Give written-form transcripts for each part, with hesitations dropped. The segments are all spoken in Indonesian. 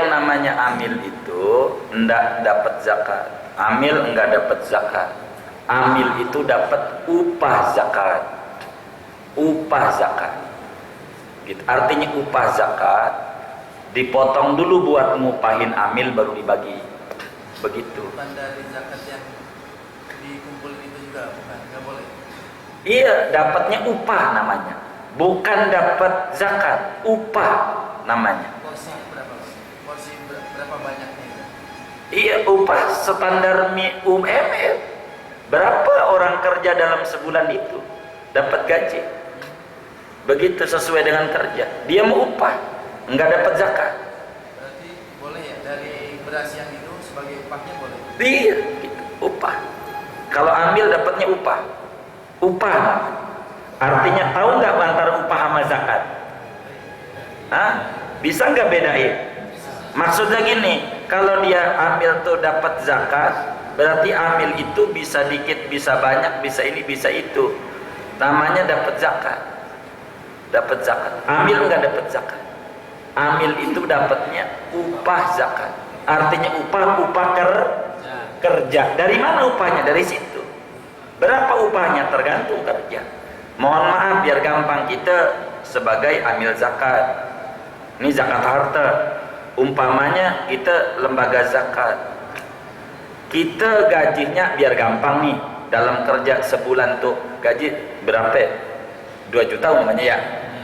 yang namanya amil itu enggak dapat zakat. Amil enggak dapat zakat. Amil itu dapat upah zakat. Upah zakat. Gitu. Artinya upah zakat dipotong dulu buat ngupahin amil baru dibagi. Begitu. Bukan dari zakat yang dikumpulin itu juga, bukan? Nggak boleh. Iya, dapatnya upah namanya. Bukan dapat zakat, upah namanya. Porsi berapa? Porsi berapa banyaknya itu? Iya, upah standar UMR. Berapa orang kerja dalam sebulan itu dapat gaji? Begitu sesuai dengan kerja. Dia mau upah, enggak dapat zakat. Berarti boleh ya dari beras yang itu sebagai upahnya boleh? Iya, gitu, upah. Kalau ambil dapatnya upah. Upah. Artinya tahu nggak antara upah sama zakat? Hah? Bisa nggak bedain? Maksudnya gini, kalau dia ambil tuh dapat zakat, berarti ambil itu bisa dikit, bisa banyak, bisa ini, bisa itu. Namanya dapat zakat. Dapat zakat. Ambil nggak dapat zakat. Amil itu dapatnya upah zakat. Artinya upah kerja. Dari mana upahnya? Dari situ. Berapa upahnya? Tergantung kerja. Mohon maaf biar gampang, kita sebagai amil zakat. Ini zakat harta. Umpamanya kita lembaga zakat. Kita gajinya biar gampang nih, dalam kerja sebulan tuh gaji berapa? 2 juta umpamanya ya.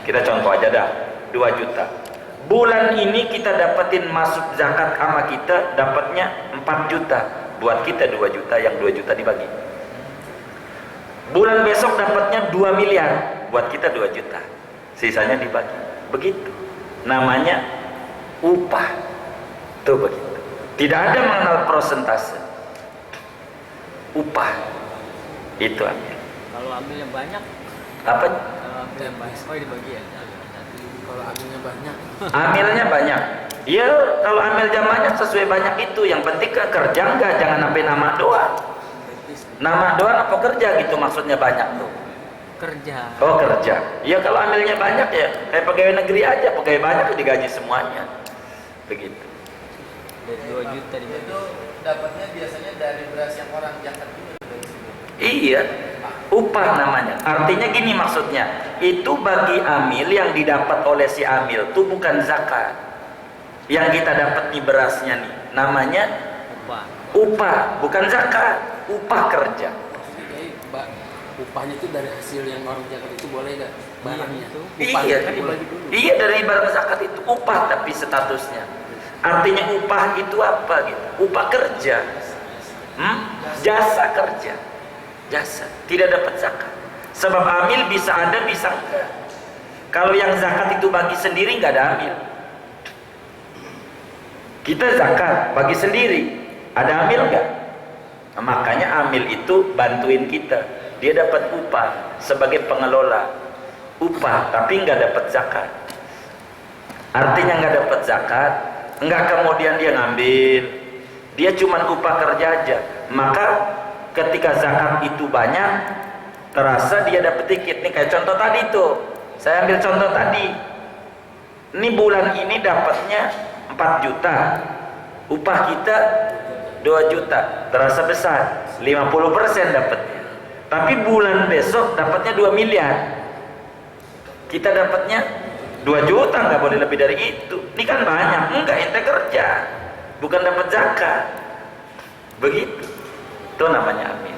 Kita contoh aja dah, 2 juta. Bulan ini kita dapetin masuk zakat sama kita dapatnya 4 juta. Buat kita 2 juta, yang 2 juta dibagi. Bulan besok dapatnya 2 miliar, buat kita 2 juta. Sisanya dibagi. Begitu. Namanya upah. Tuh begitu. Tidak ada mengenal prosentase. Upah. Itu ambil. Kalau ambilnya banyak, Apa? kalau ambilnya banyak, oh dibagi ya. Kalau amilnya banyak. Amilnya banyak. Ya kalau amil banyak sesuai banyak itu. Yang penting kerja enggak, jangan sampai nama doang. Nama doang apa kerja gitu maksudnya banyak tuh. Kerja. Oh kerja. Ya kalau amilnya banyak ya kayak pegawai negeri aja, pegawai banyak ya digaji semuanya. Begitu. Dari 2 juta dibagi. Itu dapatnya biasanya dari beras yang orang zakat juga dari situ. Iya, upah namanya. Artinya gini maksudnya, itu bagi amil yang didapat oleh si amil itu bukan zakat. Yang kita dapat nih berasnya nih, namanya Upah. upah, bukan zakat. Upah kerja. Upahnya itu dari hasil yang orang zakat itu boleh nggak? Barangnya itu. Iya, kan dibagi dulu. iya dari barang zakat itu upah tapi statusnya. Artinya upah itu apa gitu? Upah kerja, jasa kerja, jasa. Tidak dapat zakat. Sebab amil bisa ada, bisa enggak. Kalau yang zakat itu bagi sendiri nggak ada amil. Kita zakat bagi sendiri, ada amil nggak? Nah, makanya amil itu bantuin kita. Dia dapat upah sebagai pengelola. Upah tapi nggak dapat zakat. Artinya nggak dapat zakat, nggak kemudian dia ngambil. Dia cuma upah kerja aja. Maka ketika zakat itu banyak, terasa dia dapat dikit. Nih kayak contoh tadi tuh. Saya ambil contoh tadi. Ini bulan ini dapatnya 4 juta. Upah kita 2 juta. Terasa besar. 50% dapatnya. Tapi bulan besok dapatnya 2 miliar. Kita dapatnya 2 juta, nggak boleh lebih dari itu. Ini kan banyak. Enggak, ente kerja. Bukan dapat zakat. Begitu. Itu namanya amil.